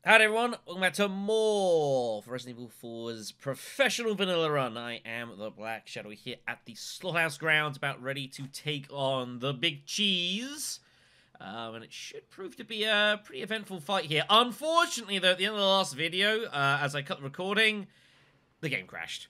Howdy everyone, welcome back to more for Resident Evil 4's Professional Vanilla Run. I am the Black Shadow here at the Slaughterhouse Grounds, about ready to take on the Big Cheese. And it should prove to be a pretty eventful fight here. Unfortunately though, at the end of the last video, as I cut the recording, the game crashed.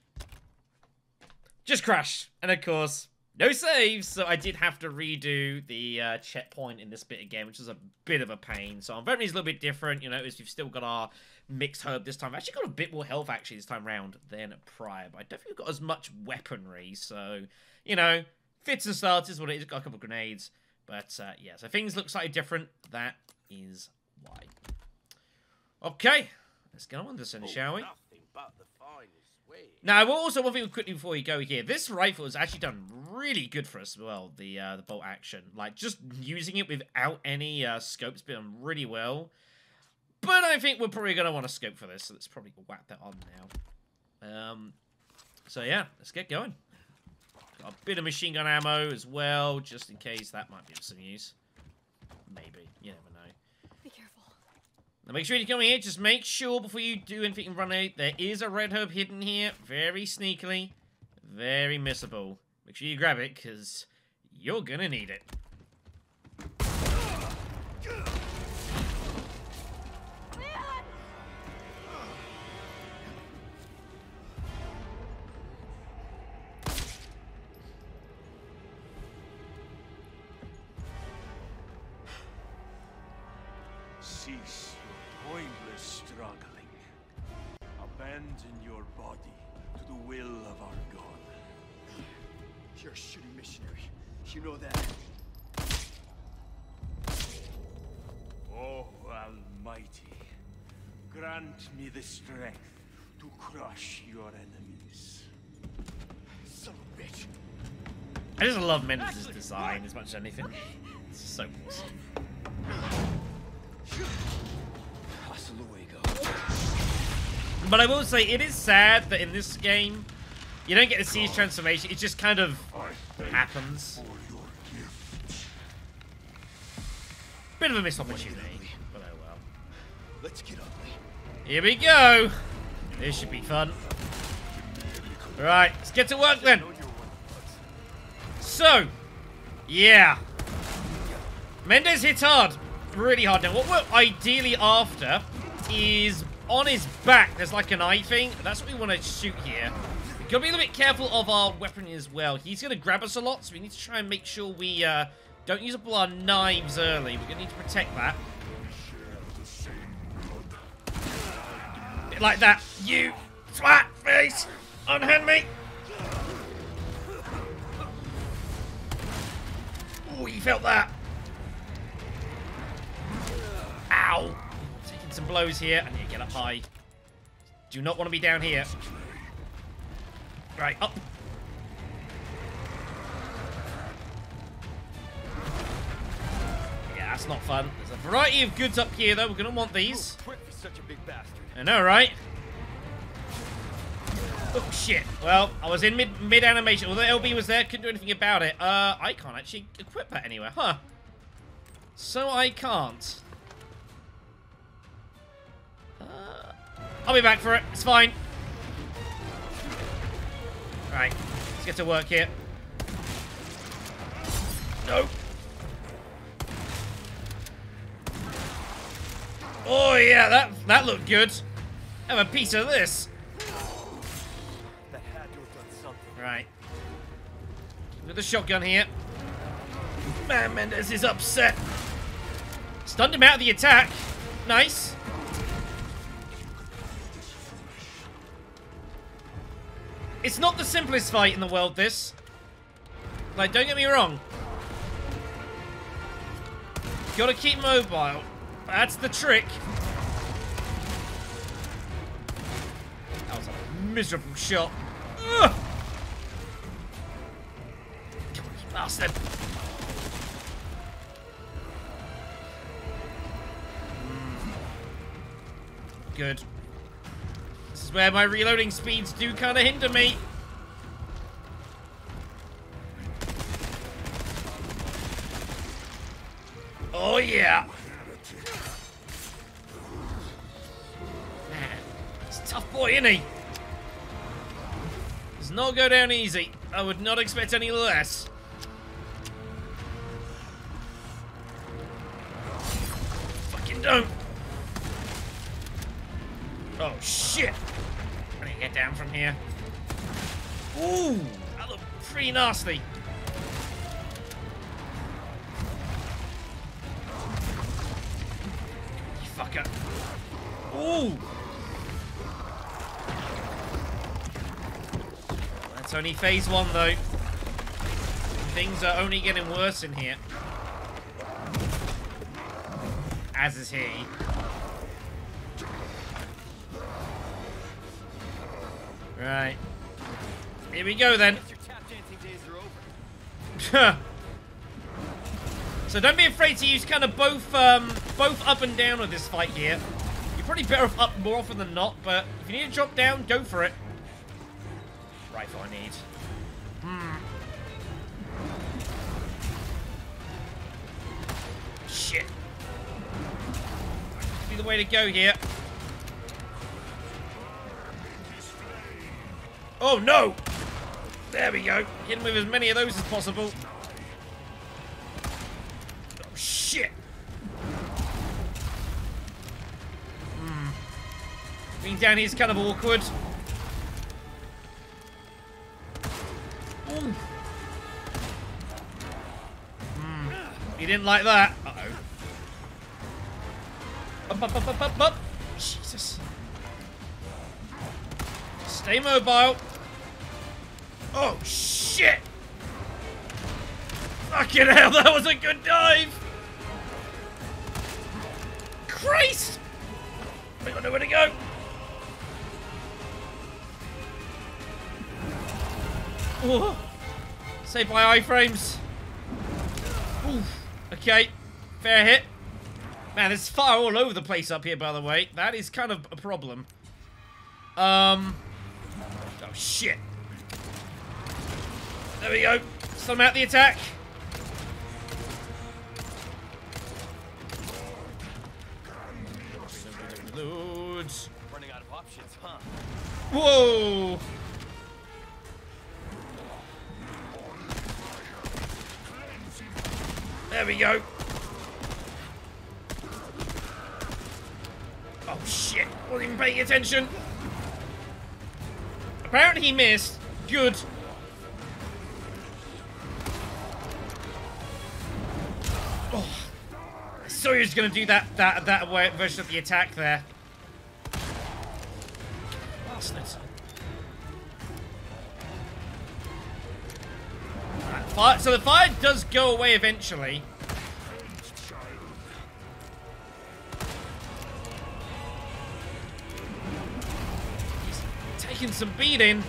Just crashed. And of course, no saves, so I did have to redo the checkpoint in this bit again, which is a bit of a pain. So our inventory is a little bit different. You notice we've still got our mixed herb this time. I've actually got a bit more health actually this time round than prior, but I don't think we've got as much weaponry. So, you know, fits and starts is what it is. Got a couple of grenades, but yeah, so things look slightly different. That is why. Okay, let's get on this then, shall we? Now, also one thing quickly before we go here, this rifle has actually done really good for us as well, the bolt action. Like, just using it without any scopes been really well. But I think we're probably going to want a scope for this, so let's probably whack that on now. So yeah, let's get going. Got a bit of machine gun ammo as well, just in case that might be of some use. Maybe, you never know. Be careful. Now make sure you come here, just make sure before you do anything and run out, there is a red herb hidden here, very sneakily, very missable. Make sure you grab it, because you're gonna need it. Cease your pointless struggling. Abandon your body to the will of our God. You're a shitty missionary. You know that. Oh, Almighty, grant me the strength to crush your enemies. Son of a bitch. I just love Mendes' design as much as anything. It's so awesome. Hasta luego. But I will say, it is sad that in this game, you don't get to see his transformation. It just kind of happens. Bit of a missed opportunity, but oh well. Let's get ugly. Here we go. This should be fun. Right, let's get to work then. So, yeah. Mendes hits hard. Really hard. Now, what we're ideally after is on his back. There's like an eye thing. That's what we want to shoot here. We've got to be a little bit careful of our weaponry as well. He's going to grab us a lot, so we need to try and make sure we don't use up all our knives early. We're going to need to protect that. Bit like that. You flat face. Unhand me. Oh, you felt that. Ow! Taking some blows here. I need to get up high. Do not want to be down here. Right, up. Yeah, that's not fun. There's a variety of goods up here, though. We're going to want these. Such a big bastard. I know, right? Oh, shit. Well, I was in mid-animation. Although LB was there, couldn't do anything about it. I can't actually equip that anywhere, huh? So I can't. I'll be back for it. It's fine. Right. Let's get to work here. No. Oh, yeah. That looked good. Have a piece of this. That had to have done something. Right. With the shotgun here. Man, Mendes is upset. Stunned him out of the attack. Nice. It's not the simplest fight in the world, this. Like, don't get me wrong. Gotta keep mobile. That's the trick. That was a miserable shot. Ugh! Come on, you bastard. Good. This is where my reloading speeds do kind of hinder me. Oh, yeah. Tough boy, isn't he? Does not go down easy. I would not expect any less. Fucking don't. Oh, shit. I need to get down from here. Ooh, that looked pretty nasty. You fucker. Ooh. That's only phase 1, though. Things are only getting worse in here. As is he. Right. Here we go, then. Your tap dancing days are over. So don't be afraid to use kind of both up and down with this fight here. You're probably better off up more often than not, but if you need to drop down, go for it. Rifle I need. Shit. Could be the way to go here. Oh no! There we go. Hit him with as many of those as possible. Oh shit! Being down here is kind of awkward. Ooh. He didn't like that. Uh-oh. Up. Jesus. Stay mobile. Oh, shit. Fucking hell, that was a good dive. Christ. I don't know where to go. Ooh. Saved by iframes. Ooh. Okay. Fair hit. Man, there's fire all over the place up here, by the way. That is kind of a problem. Oh, shit. There we go. Sum out the attack. Reload. Running out of options, huh? Whoa. There we go. Oh shit, wasn't even paying attention. Apparently he missed. Good. Oh. I saw he was gonna do that way version of the attack there. Bastards. So the fire does go away eventually. He's taking some beating.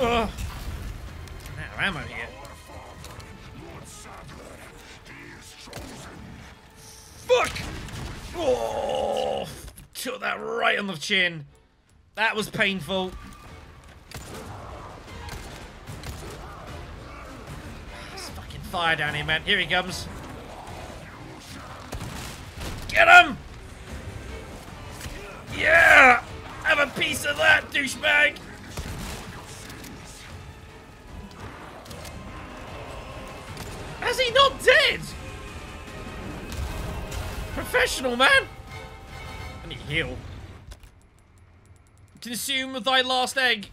Ugh. I'm out of ammo here. Fuck! Oh, took that right on the chin. That was painful. Fire down here, man. Here he comes. Get him! Yeah! Have a piece of that, douchebag! Has he not dead? Professional, man! I need heal. Consume thy last egg.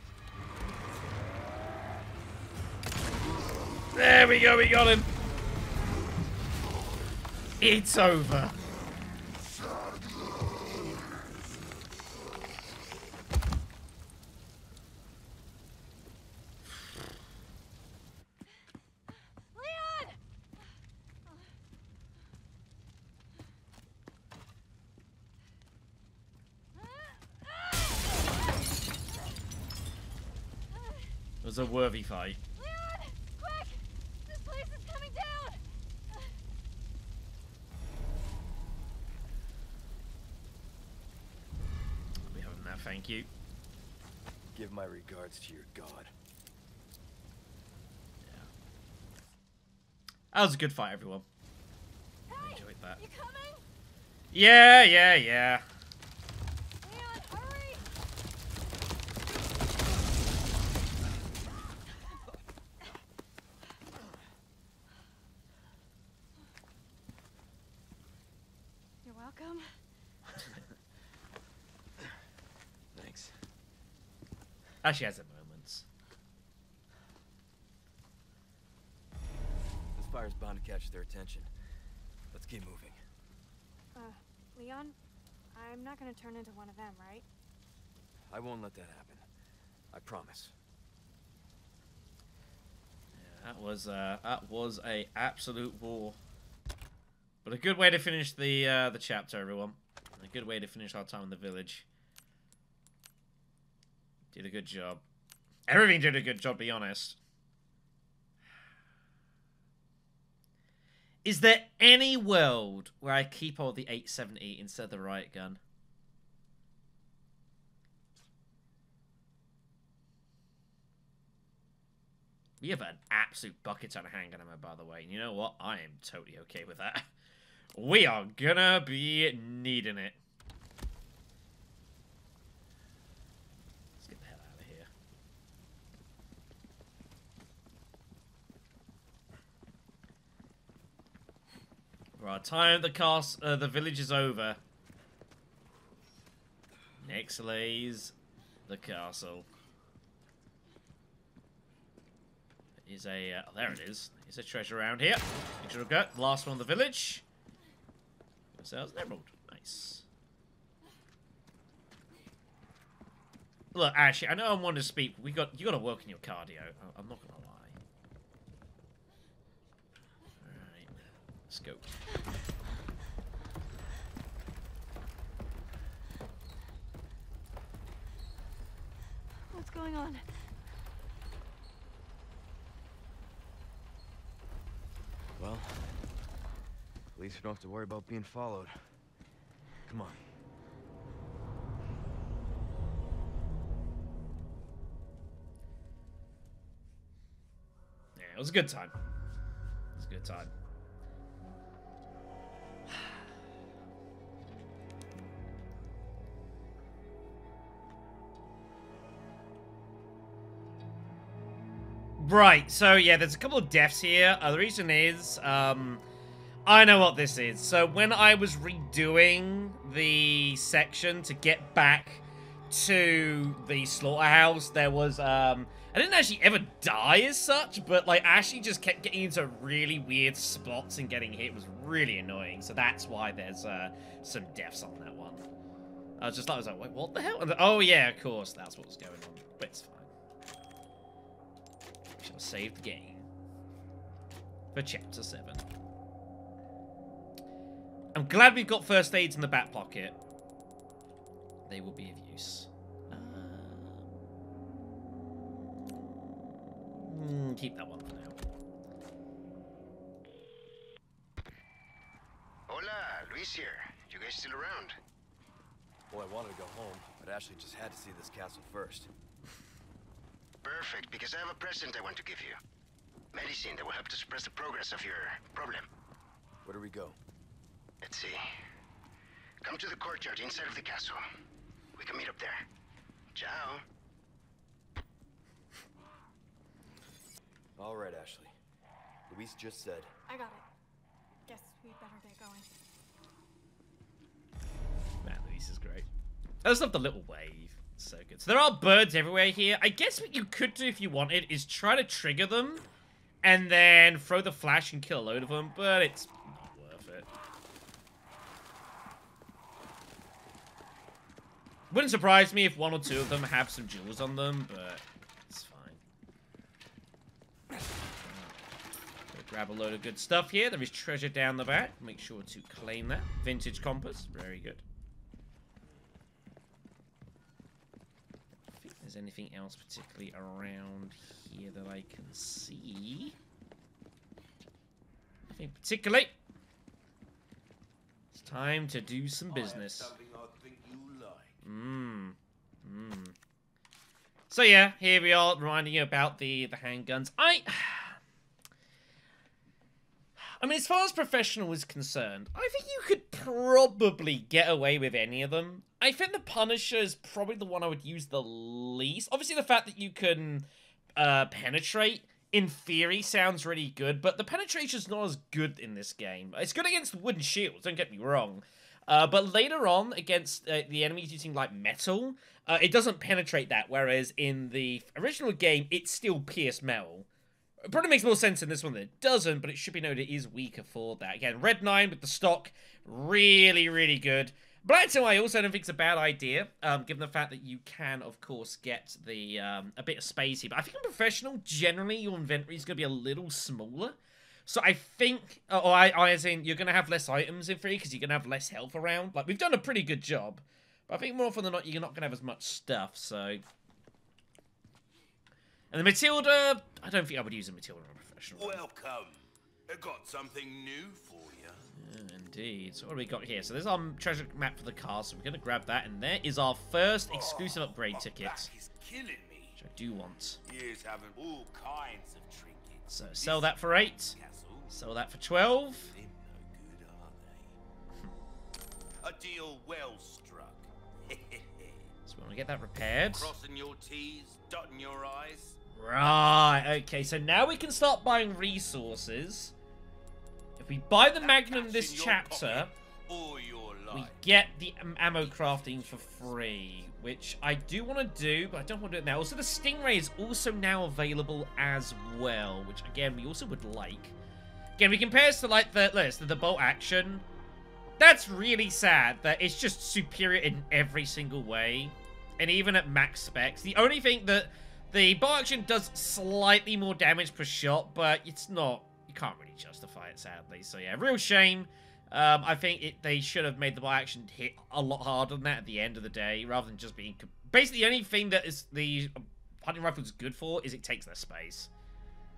There we go, we got him. It's over. Leon! It was a worthy fight. Thank you. Give my regards to your god. Yeah. That was a good fight, everyone. Hey, I enjoyed that. you coming? Yeah. Leon, hurry! You're welcome. Thanks. Actually has her moments. This fire's bound to catch their attention. Let's keep moving. Leon, I'm not gonna turn into one of them, right? I won't let that happen. I promise. Yeah, that was a absolute war. But a good way to finish the chapter, everyone. A good way to finish our time in the village. Did a good job. Everything did a good job, to be honest. Is there any world where I keep all the 870 instead of the riot gun? We have an absolute bucket ton of handgun ammo, by the way. And you know what? I am totally okay with that. We are gonna be needing it. Let's get the hell out of here. Right, time the village is over. Next lays the castle. Is a oh, there it is. There's a treasure around here. Make sure to go. Last one in the village. Ourselves an emerald. Nice. Look, actually, I know I want to speak. You got to work on your cardio. I'm not gonna lie. All right, let's go. What's going on? Well, at least we don't have to worry about being followed. Come on. Yeah, it was a good time. It was a good time. Right, so yeah, there's a couple of deaths here. The reason is, I know what this is. So when I was redoing the section to get back to the slaughterhouse, there was, I didn't actually ever die as such, but like Ashley just kept getting into really weird spots and getting hit. It was really annoying. So that's why there's some deaths on that one. I was like, wait, what the hell? And oh yeah, of course, that's what was going on. But it's fine. We shall save the game for chapter 7. I'm glad we've got first aids in the back pocket. They will be of use. Keep that one for now. Hola, Luis here. You guys still around? Boy, I wanted to go home, but Ashley just had to see this castle first. Perfect, because I have a present I want to give you. Medicine that will help to suppress the progress of your problem. Where do we go? Let's see. Come to the courtyard inside of the castle. We can meet up there. Ciao. All right, Ashley. Luis just said. I got it. Guess we better get going. Man, Luis is great. I just love the little wave. It's so good. So there are birds everywhere here. I guess what you could do if you wanted is try to trigger them and then throw the flash and kill a load of them, but it's not worth it. Wouldn't surprise me if one or two of them have some jewels on them, but it's fine. Gonna grab a load of good stuff here. There is treasure down the back. Make sure to claim that. Vintage compass. Very good. I think there's anything else particularly around here that I can see. Nothing particularly. It's time to do some business. So yeah, here we are reminding you about the handguns. I'm I mean, as far as professional is concerned, I think you could probably get away with any of them. I think the Punisher is probably the one I would use the least. Obviously, the fact that you can penetrate, in theory, sounds really good, but the penetration's not as good in this game. It's good against wooden shields, don't get me wrong. But later on, against the enemies using, like, metal, it doesn't penetrate that, whereas in the original game, it still pierced metal. It probably makes more sense in this one than it doesn't, but it should be noted it is weaker for that. Again, Red 9 with the stock, really, really good. Black 2 I also don't think it's a bad idea, given the fact that you can, of course, get the a bit of space here. But I think in professional, generally, your inventory is going to be a little smaller. So I think, as in, you're going to have less items in free because you're going to have less health around. Like, we've done a pretty good job. But I think more often than not, you're not going to have as much stuff, so... And the Matilda, I don't think I would use a Matilda on a professional. Welcome. I got something new for you. Yeah, indeed. So what do we got here? So there's our treasure map for the castle. We're going to grab that, and there is our first exclusive upgrade ticket. Back is killing me. Which I do want. Years having all kinds of trinkets. So sell that for 8. Sell that for 12. Them no good, are they? A deal well struck. So we want to get that repaired. Crossing your T's, dotting your I's. Right, okay, so now we can start buying resources. If we buy the Magnum this chapter, we get the ammo crafting for free, which I do want to do, but I don't want to do it now. Also, the Stingray is also now available as well, which, again, we also would like. Again, we compare this to, like, the bolt action. That's really sad that it's just superior in every single way, and even at max specs. The only thing that the bolt action does slightly more damage per shot, but it's not, you can't really justify it, sadly. So yeah, real shame. I think they should have made the bolt action hit a lot harder than that at the end of the day, rather than just being... Basically, the only thing that is the hunting rifle is good for is it takes less space.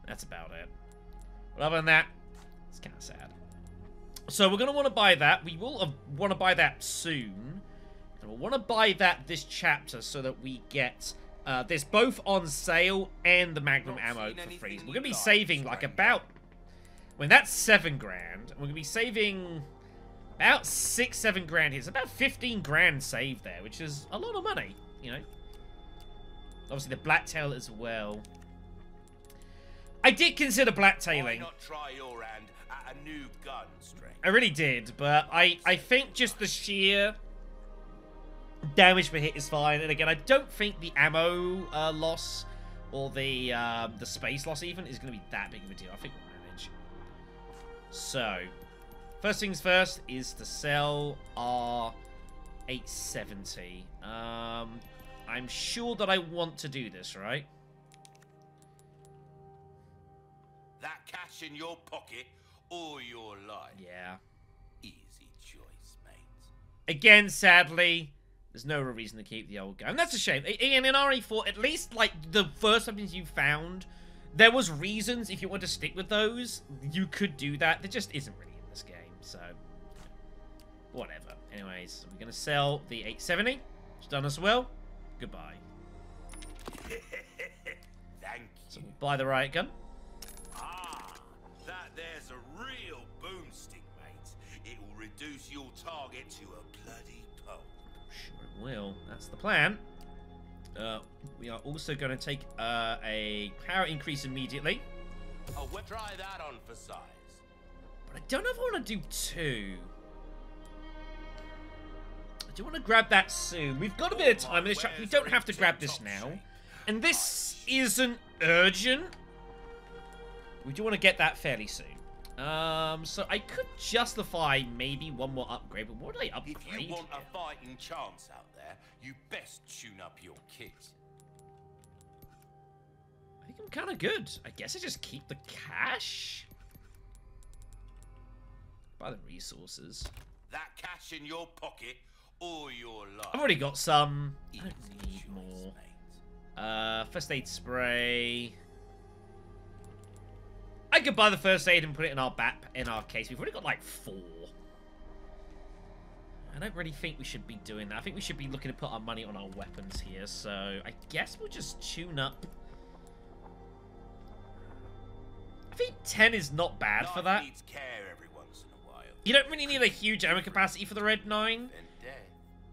That's about it. But other than that, it's kind of sad. So we're going to want to buy that. We will want to buy that soon. And we'll want to buy that this chapter so that we get this both on sale and the Magnum ammo for free. So we're going to be saving like about... I mean, that's 7 grand. We're going to be saving about 6-7 grand here. It's about 15 grand saved there, which is a lot of money, you know. Obviously the blacktail as well. I did consider blacktailing. Not try your hand at a new gun strength. I really did, but I think just the sheer damage per hit is fine. And again, I don't think the ammo loss or the space loss even is going to be that big of a deal. I think we'll manage. So, first things first is to sell our 870. I'm sure that I want to do this, right? That cash in your pocket or your life. Yeah. Easy choice, mate. Again, sadly, there's no real reason to keep the old gun. And that's a shame. And in RE4, at least, like, the first weapons you found, there was reasons, if you want to stick with those, you could do that. There just isn't really in this game, so... whatever. Anyways, we're going to sell the 870. It's done as well. Goodbye. Thank you. So we'll buy the riot gun. That there's a real boomstick, mate. It will reduce your target to a bloody pulp. Sure it will. That's the plan. We are also going to take a power increase immediately. Oh, we'll try that on for size. But I don't know if I want to do 2. I do want to grab that soon. We've got a bit of time in this chapter. We don't have to grab this now. And this isn't urgent. We do want to get that fairly soon. So I could justify maybe one more upgrade, but what do I upgrade? If you want a fighting chance out there, you best tune up your kit. I think I'm kind of good. I guess I just keep the cash. Buy the resources. That cash in your pocket or your life. I've already got some. I don't need more. First aid spray. I could buy the first aid and put it in our case. We've already got like 4. I don't really think we should be doing that. I think we should be looking to put our money on our weapons here. So I guess we'll just tune up. I think 10 is not bad for that. Needs care every once in a while. You don't really need a huge ammo capacity for the Red 9. And dead.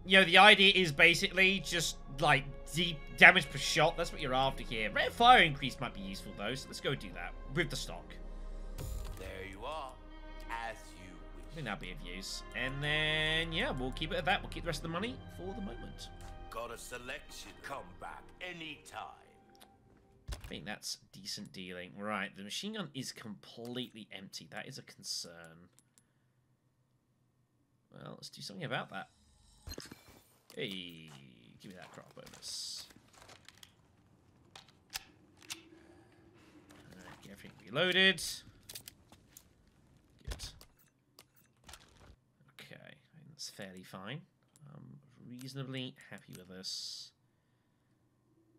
You know, the idea is basically just, like, deep damage per shot. That's what you're after here. Rate of fire increase might be useful, though, so let's go do that with the stock. There you are. As you I wish. think that'll be of use. And then, yeah, we'll keep it at that. We'll keep the rest of the money for the moment. Got a selection. Come back anytime. I think that's decent dealing. Right, the machine gun is completely empty. That is a concern. Well, let's do something about that. Hey, give me that crop bonus. Alright, get everything reloaded. Good. Okay, I think that's fairly fine. I'm reasonably happy with this.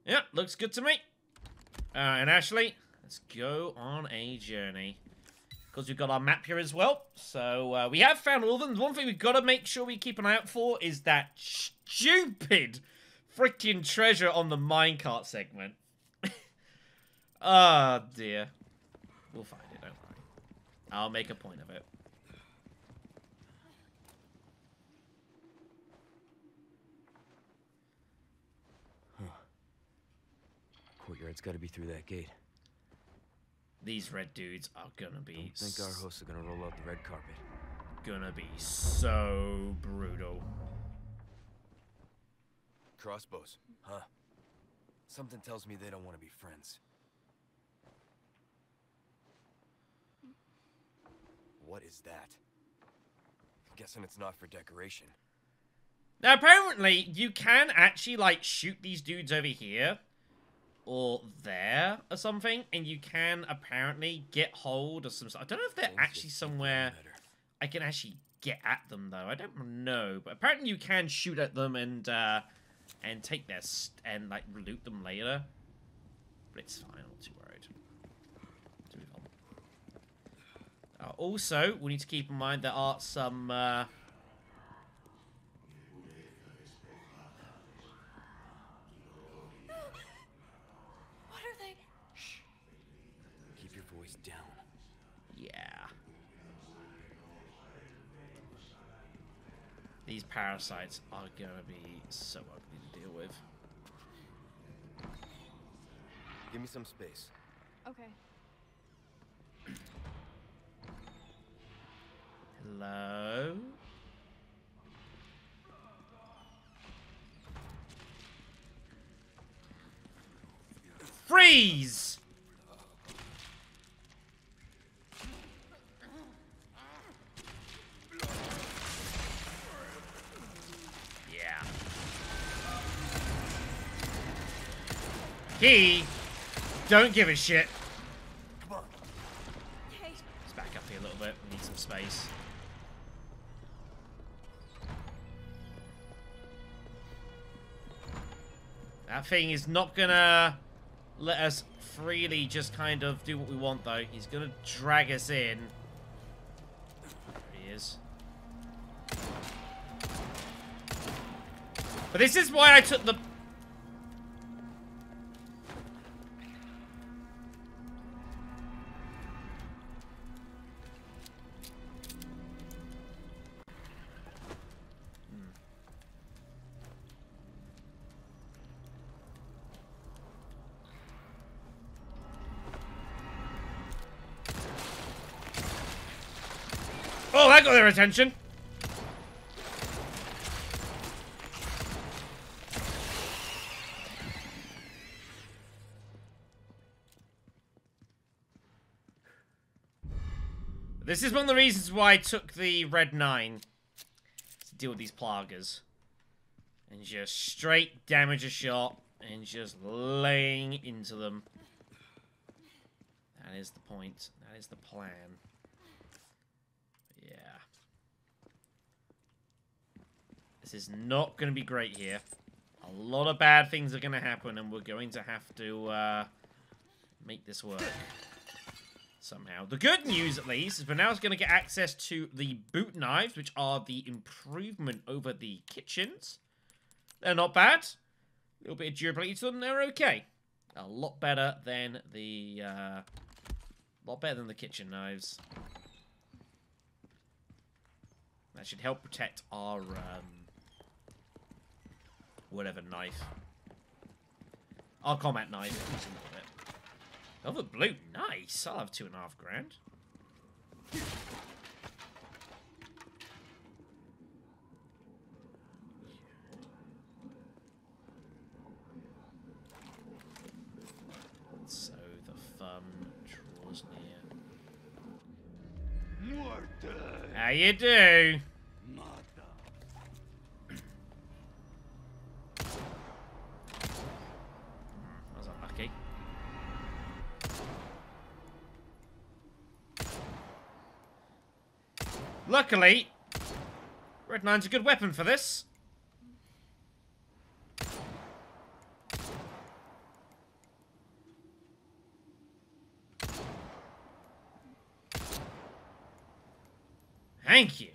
Yeah, looks good to me. And Ashley, let's go on a journey. Because we've got our map here as well. So we have found all of them. The one thing we've got to make sure we keep an eye out for is that stupid freaking treasure on the minecart segment. Oh, dear. We'll find it, don't worry. I'll make a point of it. Courtyard's got to be through that gate. These red dudes are gonna be... I think our hosts are gonna roll out the red carpet. Gonna be so brutal. Crossbows, huh? Something tells me they don't want to be friends. What is that? I'm guessing it's not for decoration. Now, apparently, you can actually, like, shoot these dudes over here. Or there, or something. And you can, apparently, get hold of some stuff. I don't know if they're actually somewhere I can actually get at them, though. I don't know. But apparently you can shoot at them and take their... and, like, loot them later. But it's fine. I'm not too worried. Let's move on. Also, we need to keep in mind there are some... Keep your voice down. Yeah. These parasites are gonna be so ugly to deal with. Give me some space. Okay. Hello? Freeze! Yeah. He don't give a shit. Come on. Let's back up here a little bit. We need some space. That thing is not gonna let us freely just kind of do what we want, though. He's gonna drag us in. There he is. But this is why I took the... Oh, that got their attention. This is one of the reasons why I took the Red 9 to deal with these Plagas. And just straight damage a shot and just laying into them. That is the point. That is the plan. Yeah. This is not going to be great here. A lot of bad things are going to happen, and we're going to have to make this work somehow. The good news, at least, is we're now going to get access to the boot knives, which are the improvement over the kitchens. They're not bad. A little bit of durability to them. They're okay. A lot better than the A lot better than the kitchen knives. That should help protect our, whatever knife. Our combat knife. Velvet blue, nice. I'll have 2.5 grand. So the fun draws near. How you do? That was unlucky. Luckily, Red 9's a good weapon for this. Thank you.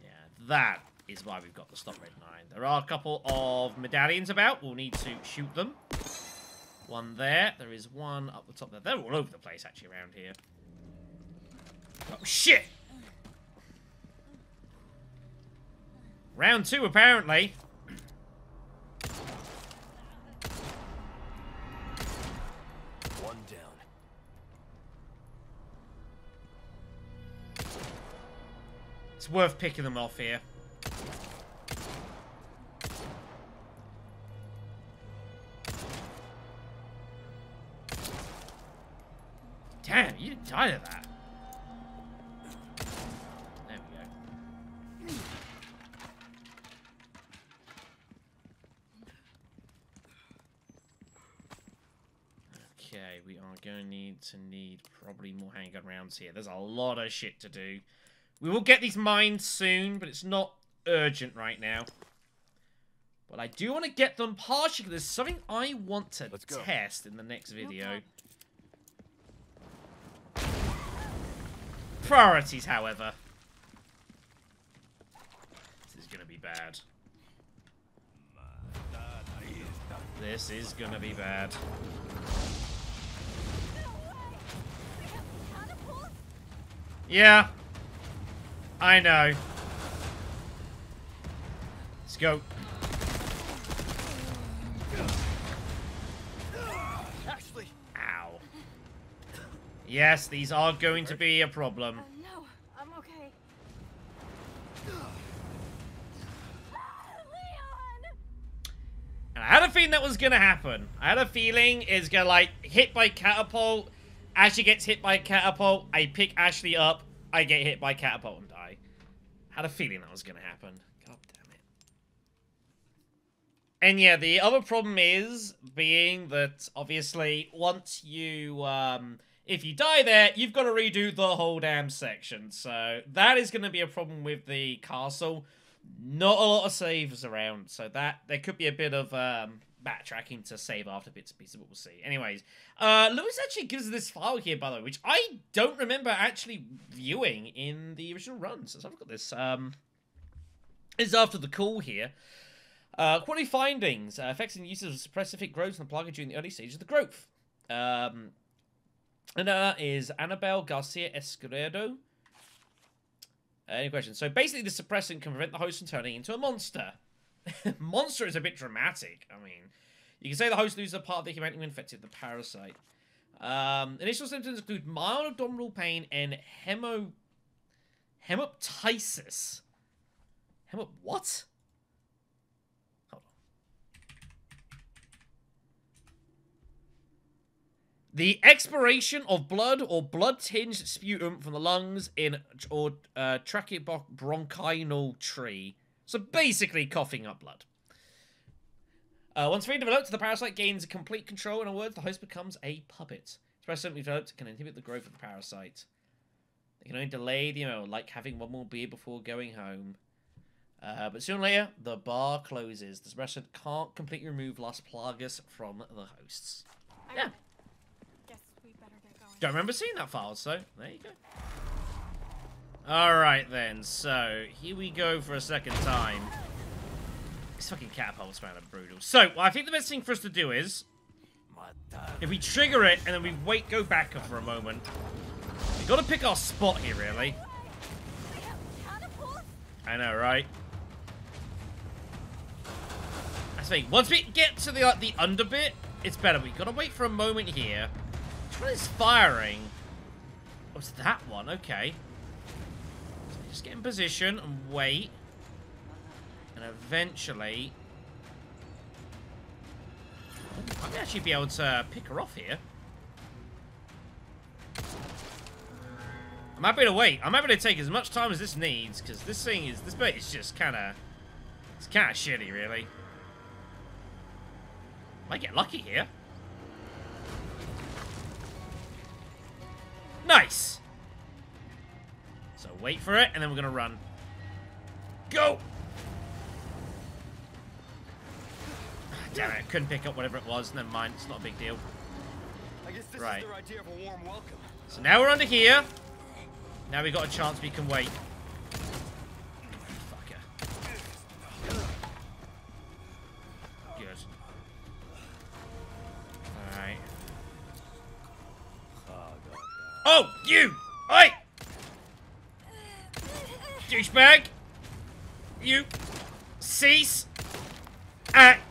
Yeah, that is why we've got the Stop Red 9. There are a couple of medallions about. We'll need to shoot them. One there. There is one up the top there. They're all over the place, actually, around here. Oh, shit! Round 2, apparently. One down. It's worth picking them off here. Damn, you didn't die to that. There we go. Okay, we are going to need probably more handgun rounds here. There's a lot of shit to do. We will get these mines soon, but it's not urgent right now. But I do want to get them partially because there's something I want to test in the next video. Priorities, however. This is going to be bad. This is going to be bad. Yeah. I know. Let's go. Ashley. Ow. Yes, these are going to be a problem. No, I'm okay. And I had a feeling that was going to happen. I had a feeling it's going to, like, hit by catapult. Ashley gets hit by catapult. I pick Ashley up. I get hit by catapult and die. Had a feeling that was going to happen. God damn it. And yeah, the other problem is being that, obviously, once you, if you die there, you've got to redo the whole damn section. So that is going to be a problem with the castle. Not a lot of saves around, so that there could be a bit of backtracking to save after bits and pieces, but we'll see. Anyways, Lewis actually gives us this file here, by the way, which I don't remember actually viewing in the original run. So I've got this. This is after the call here. Quality findings. Effects and uses of suppressive hit growth in the Plaga during the early stages of the growth. And that is Annabelle Garcia Escoredo. Any questions? So basically the suppressant can prevent the host from turning into a monster. Monster is a bit dramatic. I mean, you can say the host loses a part of the humanity when infected with the parasite. Initial symptoms include mild abdominal pain and hemoptysis. What? Hold on. The expiration of blood or blood-tinged sputum from the lungs or tracheobronchial tree. So basically coughing up blood. Once fully developed, the parasite gains complete control. In other words, the host becomes a puppet. Expressively developed can inhibit the growth of the parasite. They can only delay the amount, like having one more beer before going home. But sooner or later, the bar closes. The suppressant can't completely remove Las Plagas from the hosts. Yeah. Guess we better get going. Don't remember seeing that file, so there you go. Alright then, so here we go for a second time. These fucking catapults, man, are brutal. So, what I think the best thing for us to do is If we trigger it and then we wait, go back for a moment. We got to pick our spot here, really. I know, right? I think once we get to the under bit, it's better. We got to wait for a moment here. Which one is firing? Oh, it's that one. Okay. So just get in position and wait, and eventually. I might actually be able to pick her off here. I'm happy to wait. I'm happy to take as much time as this needs, because this bit is just kind of, it's kind of shitty, really. Might get lucky here. Nice. So wait for it, and then we're gonna run. Go. Damn it, I couldn't pick up whatever it was. Never mind, it's not a big deal. I guess this Right. is their idea of a warm welcome. So now we're under here. Now we've got a chance we can wait. Fucker. Good. Alright. Oh, you! Oi! Douchebag! You cease activities!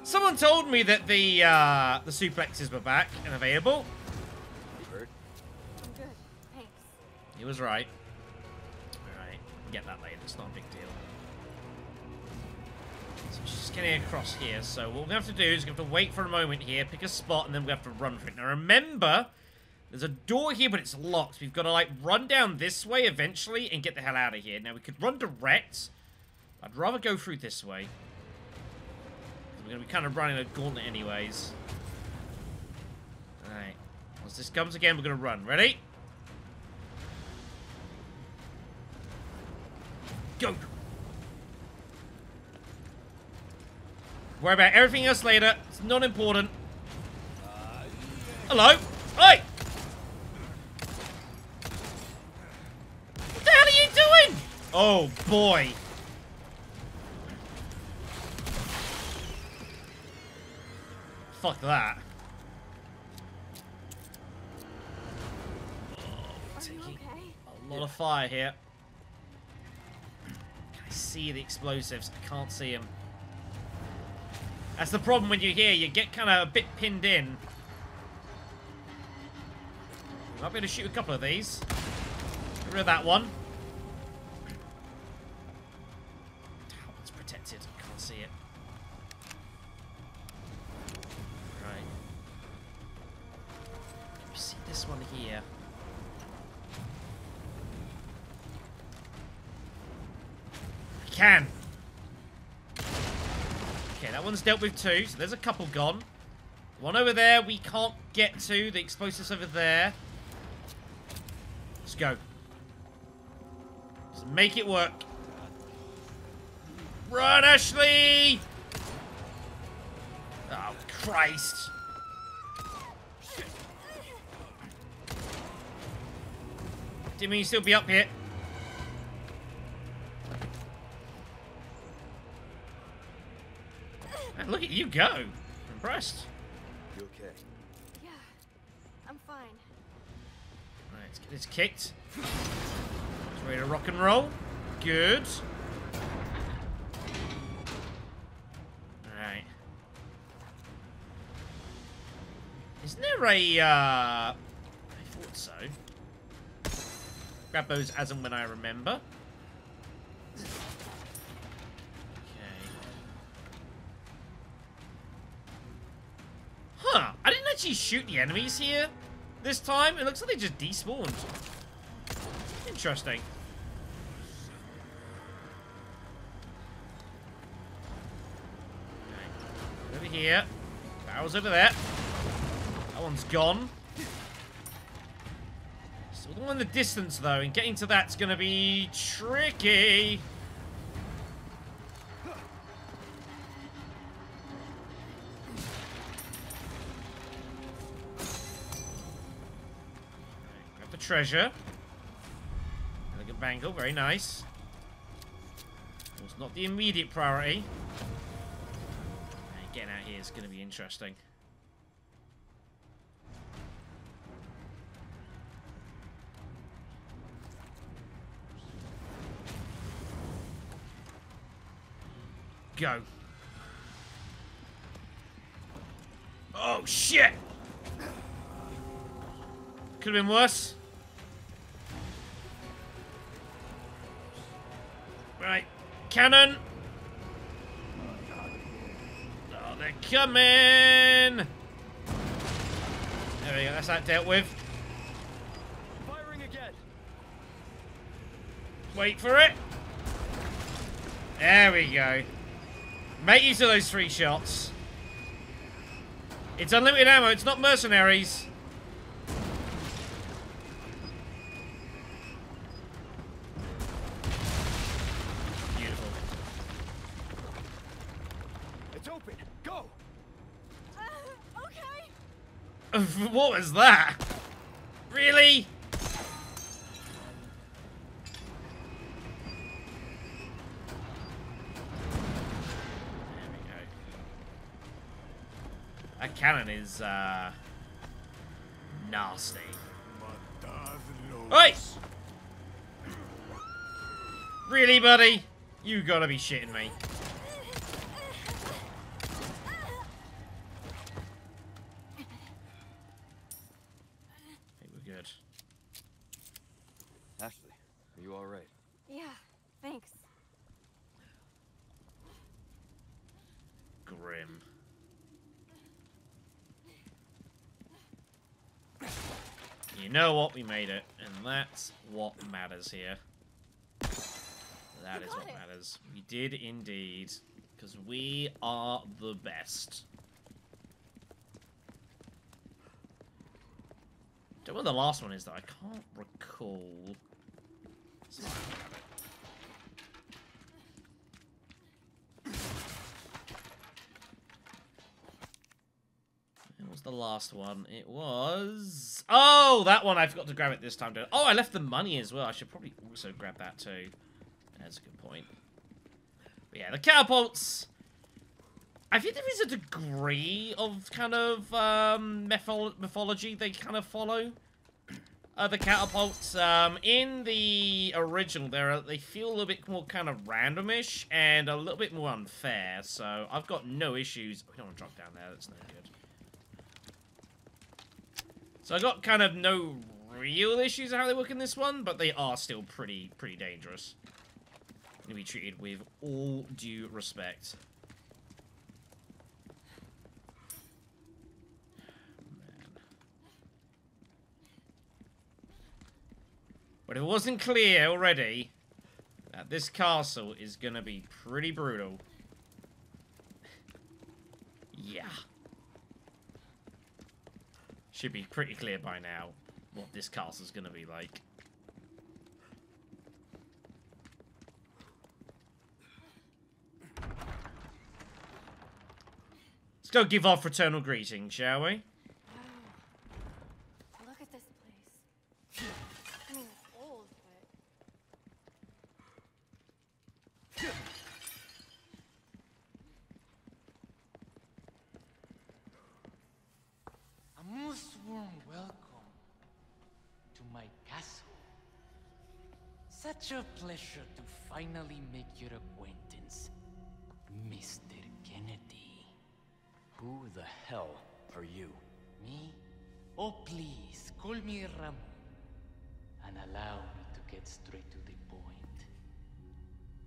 Someone told me that the suplexes were back and available. I'm good. Thanks. He was right. Alright, get that later, it's not a big deal. So just getting across here, so what we're gonna have to do is we're gonna have to wait for a moment here, pick a spot, and then we have to run for it. Now remember, there's a door here, but it's locked. We've got to like run down this way eventually and get the hell out of here. Now we could run direct. I'd rather go through this way. We're going to be kind of running a gauntlet anyways. Alright. Once this comes again, we're going to run. Ready? Go! Worry about everything else later. It's not important. Hello? Oi! What the hell are you doing? Oh, boy. Fuck that. Are you okay? A lot of fire here. Can I see the explosives? I can't see them. That's the problem when you're here. You get kind of a bit pinned in. Might be able to shoot a couple of these. Get rid of that one. It's protected. Can't see it. See this one here. I can. Okay, that one's dealt with too, so there's a couple gone. One over there we can't get to. The explosives over there. Let's go. Let's make it work. Run, Ashley! Oh, Christ. Didn't mean you'd still be up here. Man, look at you go. I'm impressed. You okay? Yeah, I'm fine. Alright, let's get this kicked. It's ready to rock and roll. Good. Alright. Isn't there a, I thought so. Grab those as and when I remember. Okay. Huh. I didn't actually shoot the enemies here this time. It looks like they just despawned. Interesting. Okay. Over here. Barrel's over there. That one's gone. Still the one in the distance, though, and getting to that's going to be tricky. Right, grab the treasure. Elegant bangle, very nice. It's not the immediate priority. And getting out here is going to be interesting. Go. Oh, shit! Could have been worse. Right. Cannon! Oh, they're coming! There we go, that's that dealt with. Firing again. Wait for it. There we go. Make use of those 3 shots. It's unlimited ammo, it's not mercenaries. Beautiful. It's open. Go. Okay. What was that? Really? That cannon is, nasty. Oi! Really, buddy? You gotta be shitting me. I think we're good. Ashley, are you alright? Yeah, thanks. Grim. You know what? We made it, and that's what matters here. That is what matters. We did indeed, because we are the best. Don't know what the last one is, though. I can't recall. So What was the last one? It was... Oh, that one. I forgot to grab it this time. Oh, I left the money as well. I should probably also grab that too. That's a good point. But yeah, the catapults. I think there is a degree of kind of mythology they kind of follow. The catapults. In the original, they feel a little bit more kind of randomish and a little bit more unfair. So I've got no issues. We don't want to drop down there. That's no good. So I got kind of no real issues of how they work in this one, but they are still pretty dangerous. To be treated with all due respect. Man. But it wasn't clear already that this castle is gonna be pretty brutal. Yeah. Should be pretty clear by now what this castle's gonna be like. Let's go give our fraternal greetings, shall we? Wow. Look at this place. I mean, it's old, but... A most warm welcome to my castle. Such a pleasure to finally make your acquaintance, Mr. Kennedy. Who the hell are you? Me? Oh, please, call me Ramon. And allow me to get straight to the point.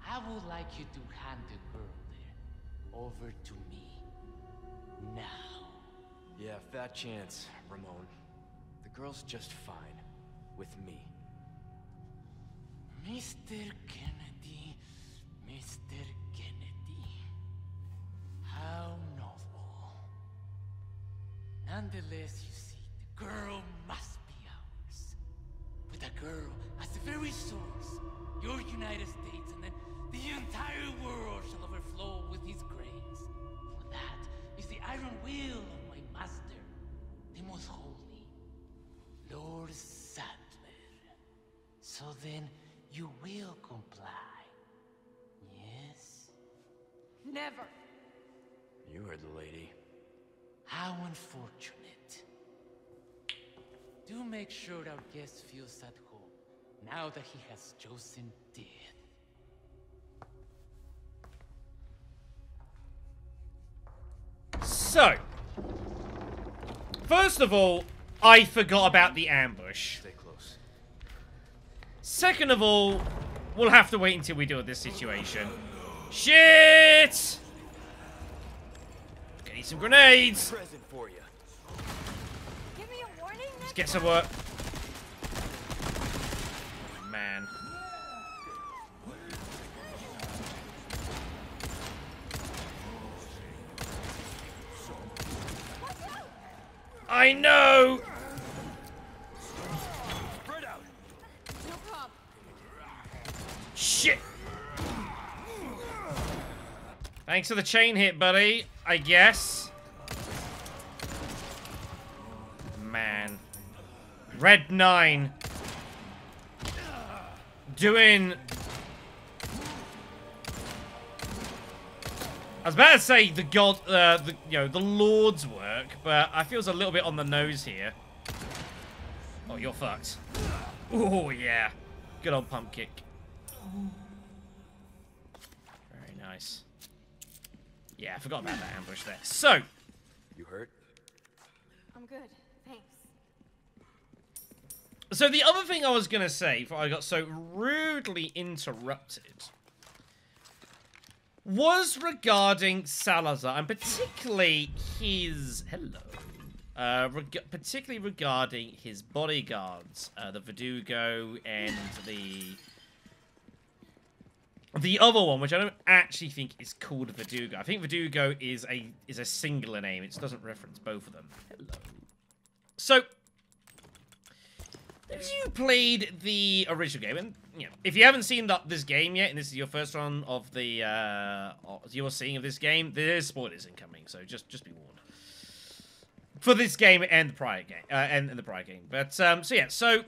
I would like you to hand the girl there over to me. Now. Yeah, fat chance, Ramon. The girl's just fine. With me. Mr. Kennedy, Mr. Kennedy. How novel. Nonetheless, you see, the girl must be ours. With a girl as the very source, your United States, and then the entire world shall overflow with his grace. For that is the iron will of my master, the most holy, Lord Sadler. So then, you will comply, yes? Never. You heard the lady. How unfortunate. Do make sure our guest feels at home, now that he has chosen death. So, first of all, I forgot about the ambush. Stay close. Second of all, we'll have to wait until we deal with this situation. Shit! Need some grenades. Present for you. Give me a warning. Let's get some work. Man. I know. Spread out. No problem. Shit. Thanks for the chain hit, buddy. I guess. Man. Red 9. Doing... I was about to say the god, the Lord's work, but I feel it's a little bit on the nose here. Oh, you're fucked. Oh, yeah. Good old pump kick. Very nice. Yeah, I forgot about that ambush there. So. You hurt? I'm good. Thanks. So the other thing I was going to say before I got so rudely interrupted was regarding Salazar, and particularly his... Hello. Particularly regarding his bodyguards, the Verdugo and the other one, which I don't actually think is called Verdugo. I think Verdugo is a singular name. It doesn't reference both of them. Hello. So, if you played the original game, and if you haven't seen this game yet, and this is your first one of the you're seeing of this game, there's spoilers incoming. So just be warned for this game and the prior game and the prior game. But so yeah, so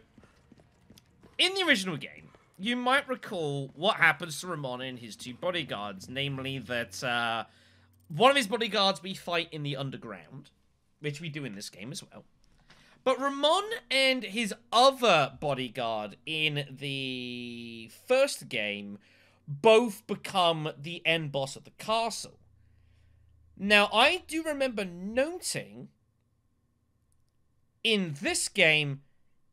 in the original game, you might recall what happens to Ramon and his two bodyguards, namely that one of his bodyguards we fight in the underground, which we do in this game as well. But Ramon and his other bodyguard in the first game both become the end boss of the castle. Now, I do remember noting in this game,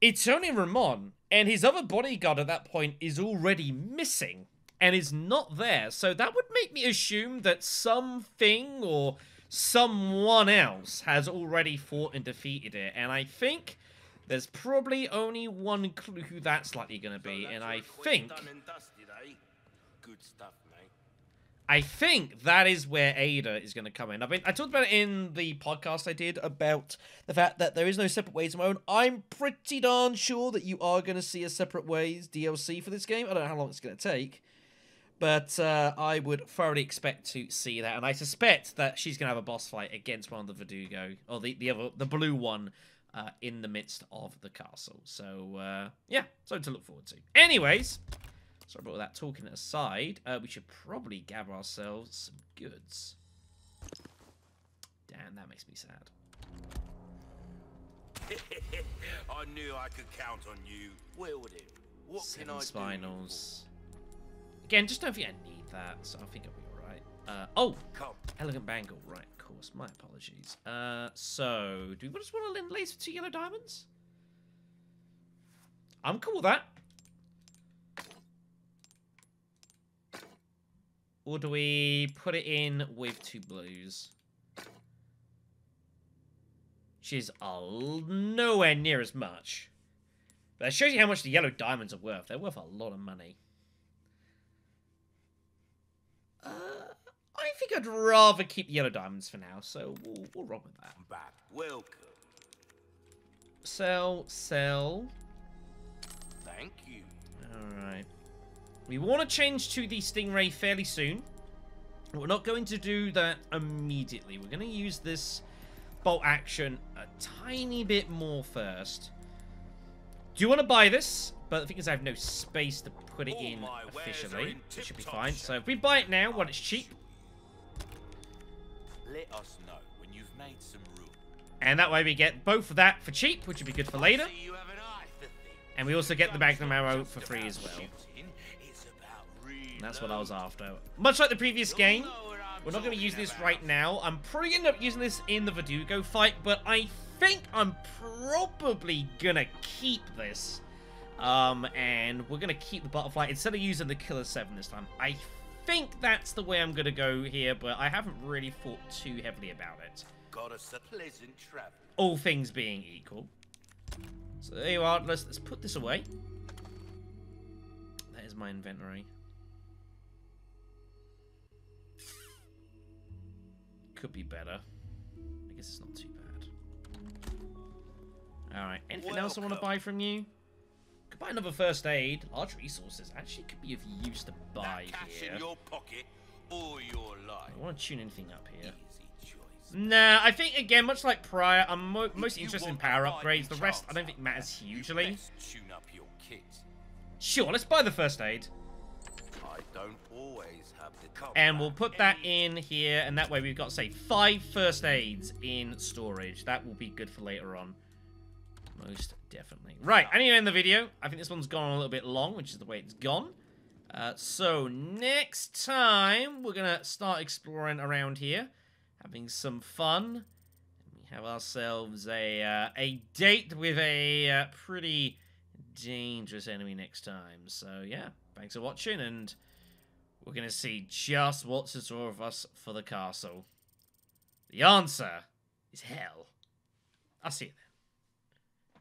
it's only Ramon, and his other bodyguard at that point is already missing and is not there. So that would make me assume that something or someone else has already fought and defeated it. And I think there's probably only one clue who that's likely going to be. And I think... Good stuff, mate. I think that is where Ada is going to come in. I talked about it in the podcast I did about the fact that there is no separate ways of my own. I'm pretty darn sure that you are going to see a separate ways DLC for this game. I don't know how long it's going to take. But I would thoroughly expect to see that. And I suspect that she's going to have a boss fight against one of the Verdugo, or the blue one, in the midst of the castle. So, yeah, something to look forward to. Anyways, sorry about all that talking aside. We should probably gather ourselves some goods. Damn, that makes me sad. I knew I could count on you. Well then, what can I do? 7 spinals. Again, just don't think I need that, so I think I'll be alright. Oh! Elegant bangle. Right, of course. My apologies. So, do we just want to lace for 2 yellow diamonds? I'm cool with that. Or do we put it in with 2 blues? Which is nowhere near as much. But that shows you how much the yellow diamonds are worth. They're worth a lot of money. I think I'd rather keep yellow diamonds for now, so we'll roll with that. I'm back. Welcome. Sell. Thank you. Alright. We want to change to the Stingray fairly soon. We're not going to do that immediately. We're going to use this bolt action a tiny bit more first. Do you want to buy this? But the thing is I have no space to put it in officially. It should be fine. So if we buy it now while it's cheap, Let us know when you've made some room. And that way we get both of that for cheap, which would be good for later. See, you have an eye for things. And we also get the Magnum arrow It's for not free just as well. about shooting, it's about And that's what I was after. Much like the previous game, know what I'm we're not going to use talking this about. right now. I'm probably going to end up using this in the Verdugo fight, but I think I'm probably going to keep this. And we're going to keep the Butterfly instead of using the Killer 7 this time. I think that's the way I'm going to go here, but I haven't really thought too heavily about it. Got us a pleasant travel. All things being equal. So there you are. Let's put this away. That is my inventory. Could be better. I guess it's not too bad. Alright, anything else I want to buy from you? Could buy another first aid. Large resources actually could be of use to buy That cash here. in your pocket or your life. I want to tune anything up here. Easy choice. Nah, I think, again, much like prior, I'm most If you interested in want power a upgrades. The fighting rest, I don't chance think matters out hugely. there, you best tune up your kit. Sure, let's buy the first aid. I don't always have the cover. And we'll put that in here, and that way we've got, say, 5 first aids in storage. That will be good for later on. Most definitely. Right, I need to end the video. I think this one's gone a little bit long, which is the way it's gone. So next time, we're going to start exploring around here, having some fun. We have ourselves a date with a pretty dangerous enemy next time. So yeah, thanks for watching, and we're going to see just what's in store of us for the castle. The answer is hell. I'll see you then.